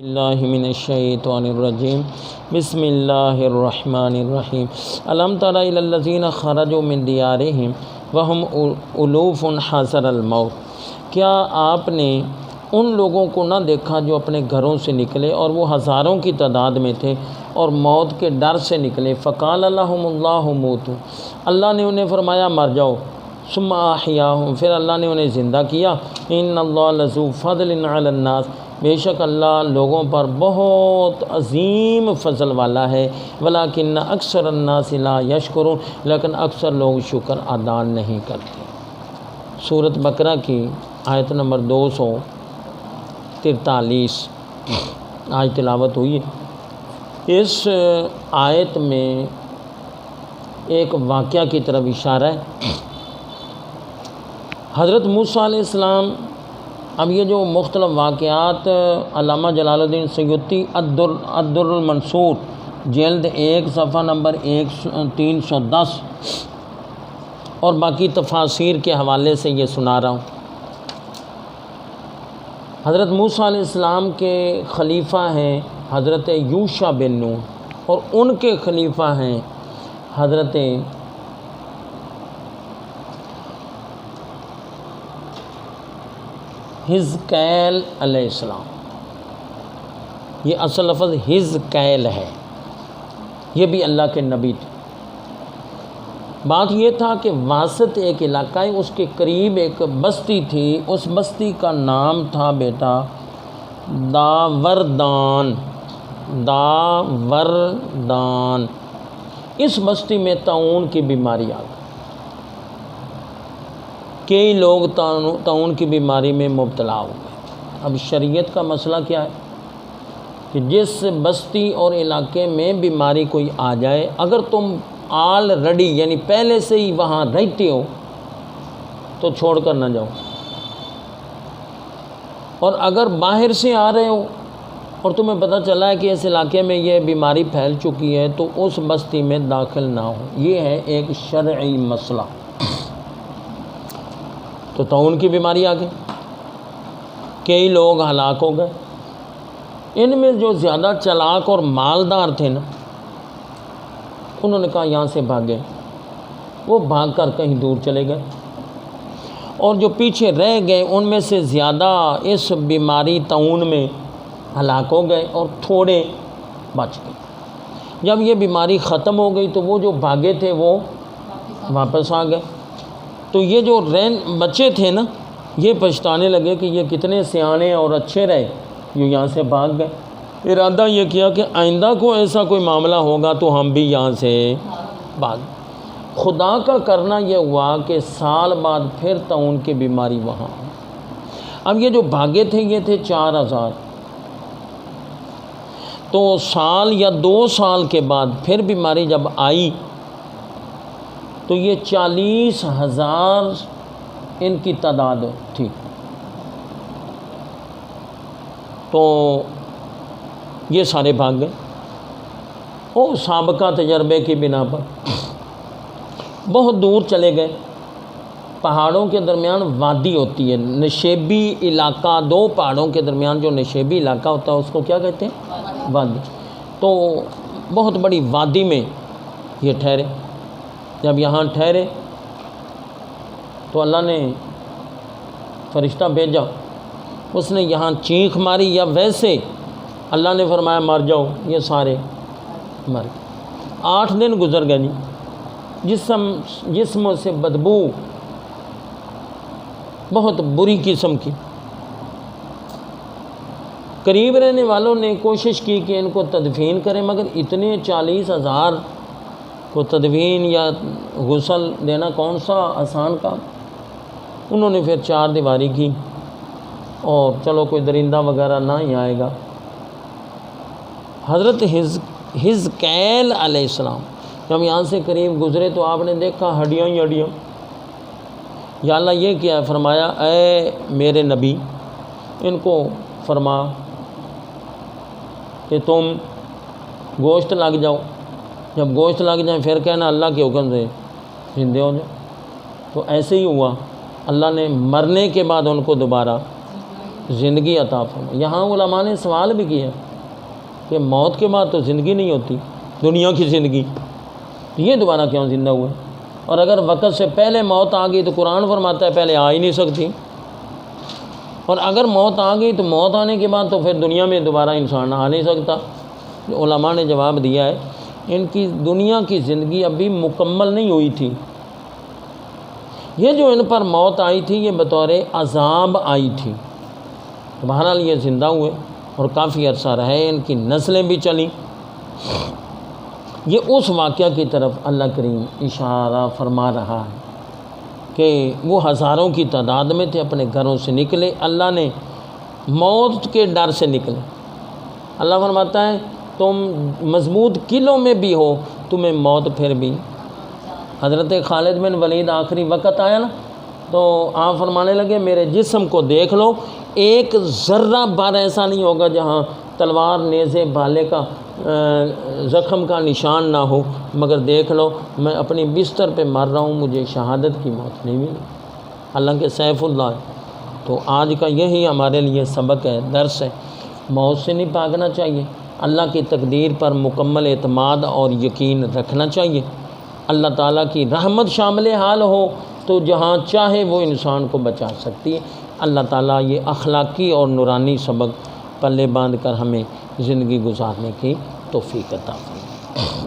اللہ من الشیطان الرجیم بسم اللہ الرحمن الرحیم الم تر الی الذین خرجوا من دیارہم وہم الوف حذر الموت، کیا آپ نے ان لوگوں کو نہ دیکھا جو اپنے گھروں سے نکلے اور وہ ہزاروں کی تعداد میں تھے اور موت کے ڈر سے نکلے؟ فقال لهم اللہ موتوا، اللہ نے انہیں فرمایا مر جاؤ، ثم احیاہم، پھر اللہ نے انہیں زندہ کیا۔ ان اللہ لذو فضل علی الناس، بے شک اللہ لوگوں پر بہت عظیم فضل والا ہے، ولیکن اکثر الناس لا یشکرون، لیکن اکثر لوگ شکر ادا نہیں کرتے۔ سورۃ بقرہ کی آیت نمبر 243 آج تلاوت ہوئی ہے۔ اس آیت میں ایک واقعہ کی طرف اشارہ ہے۔ حضرت موسیٰ علیہ السلام، اب یہ جو مختلف واقعات علامہ جلال الدین سیوطی الدر المنصور جلد 1 صفحہ نمبر 310 اور باقی تفاسیر کے حوالے سے یہ سنا رہا ہوں۔ حضرت موسیٰ علیہ السلام کے خلیفہ ہیں حضرت یوشع بن نون، اور ان کے خلیفہ ہیں حضرت حزقیل علیہ السلام۔ یہ اصل لفظ حزقیل ہے، یہ بھی اللہ کے نبی تھے۔ بات یہ تھا کہ واسط ایک علاقہ ہے، اس کے قریب ایک بستی تھی، اس بستی کا نام تھا بیٹا داوردان۔ اس بستی میں طاعون کی بیماری آ گئی، کئی لوگ طاعون کی بیماری میں مبتلا ہو گئے۔ اب شریعت کا مسئلہ کیا ہے کہ جس بستی اور علاقے میں بیماری کوئی آ جائے، اگر تم آلریڈی یعنی پہلے سے ہی وہاں رہتے ہو تو چھوڑ کر نہ جاؤ، اور اگر باہر سے آ رہے ہو اور تمہیں پتہ چلا ہے کہ اس علاقے میں یہ بیماری پھیل چکی ہے تو اس بستی میں داخل نہ ہو۔ یہ ہے ایک شرعی مسئلہ۔ تو طاعون کی بیماری آ گئی، کئی لوگ ہلاک ہو گئے۔ ان میں جو زیادہ چلاک اور مالدار تھے نا، انہوں نے کہا یہاں سے بھاگے، وہ بھاگ کر کہیں دور چلے گئے، اور جو پیچھے رہ گئے ان میں سے زیادہ اس بیماری طاعون میں ہلاک ہو گئے اور تھوڑے بچ گئے۔ جب یہ بیماری ختم ہو گئی تو وہ جو بھاگے تھے وہ واپس آ گئے، تو یہ جو بچے تھے نا، یہ پچھتانے لگے کہ یہ کتنے سیانے اور اچھے رہے جو یہاں سے بھاگ گئے۔ ارادہ یہ کیا کہ آئندہ کو ایسا کوئی معاملہ ہوگا تو ہم بھی یہاں سے بھاگ۔ خدا کا کرنا یہ ہوا کہ سال بعد پھر طاعون کی بیماری وہاں۔ اب یہ جو بھاگے تھے یہ تھے 4000، تو سال یا 2 سال کے بعد پھر بیماری جب آئی تو یہ 40,000 ان کی تعداد تھی۔ تو یہ سارے بھاگ گئے، وہ سابقہ تجربے کی بنا پر بہت دور چلے گئے۔ پہاڑوں کے درمیان وادی ہوتی ہے، نشیبی علاقہ، 2 پہاڑوں کے درمیان جو نشیبی علاقہ ہوتا ہے اس کو کیا کہتے ہیں؟ وادی۔ تو بہت بڑی وادی میں یہ ٹھہرے۔ جب یہاں ٹھہرے تو اللہ نے فرشتہ بھیجا، اس نے یہاں چینخ ماری، یا ویسے اللہ نے فرمایا مر جاؤ، یہ سارے مر گئے۔ 8 دن گزر گئے جی، جسم سے بدبو بہت بری قسم کی۔ قریب رہنے والوں نے کوشش کی کہ ان کو تدفین کریں، مگر اتنے 40,000 کو تدفین یا غسل دینا کون سا آسان کام۔ انہوں نے پھر 4 دیواری کی، اور چلو کوئی درندہ وغیرہ نہ ہی آئے گا۔ حضرت حزقیل علیہ السلام جب یہاں سے قریب گزرے تو آپ نے دیکھا ہڈیاں ہی ہڈیاں۔ یا اللہ یہ کیا ہے؟ فرمایا اے میرے نبی، ان کو فرما کہ تم گوشت لگ جاؤ، جب گوشت لگ جائیں پھر کہنا اللہ کے حکم سے زندے ہو جائیں۔ تو ایسے ہی ہوا، اللہ نے مرنے کے بعد ان کو دوبارہ زندگی عطا فرما۔ یہاں علماء نے سوال بھی کیا کہ موت کے بعد تو زندگی نہیں ہوتی، دنیا کی زندگی، یہ دوبارہ کیوں زندہ ہوئے؟ اور اگر وقت سے پہلے موت آ گئی تو قرآن فرماتا ہے پہلے آ ہی نہیں سکتی، اور اگر موت آ گئی تو موت آنے کے بعد تو پھر دنیا میں دوبارہ انسان آ نہیں سکتا۔ علماء نے جواب دیا ہے ان کی دنیا کی زندگی ابھی مکمل نہیں ہوئی تھی، یہ جو ان پر موت آئی تھی یہ بطور عذاب آئی تھی، بہرحال یہ زندہ ہوئے اور کافی عرصہ رہے، ان کی نسلیں بھی چلیں۔ یہ اس واقعہ کی طرف اللہ کریم اشارہ فرما رہا ہے کہ وہ ہزاروں کی تعداد میں تھے، اپنے گھروں سے نکلے، اللہ نے موت کے ڈر سے نکلے۔ اللہ فرماتا ہے تم مضبوط قلعوں میں بھی ہو تمہیں موت پھر بھی۔ حضرت خالد بن ولید آخری وقت آیا نا تو آپ فرمانے لگے میرے جسم کو دیکھ لو، ایک ذرہ بار ایسا نہیں ہوگا جہاں تلوار، نیزے، بھالے کا زخم کا نشان نہ ہو، مگر دیکھ لو میں اپنی بستر پہ مر رہا ہوں، مجھے شہادت کی موت نہیں ملی۔ اللہ کے سیف اللہ ہے۔ تو آج کا یہی ہمارے لیے سبق ہے، درس ہے، موت سے نہیں بھاگنا چاہیے، اللہ کی تقدیر پر مکمل اعتماد اور یقین رکھنا چاہیے۔ اللہ تعالیٰ کی رحمت شامل حال ہو تو جہاں چاہے وہ انسان کو بچا سکتی ہے۔ اللہ تعالیٰ یہ اخلاقی اور نورانی سبق پلے باندھ کر ہمیں زندگی گزارنے کی توفیق عطا فرمائے۔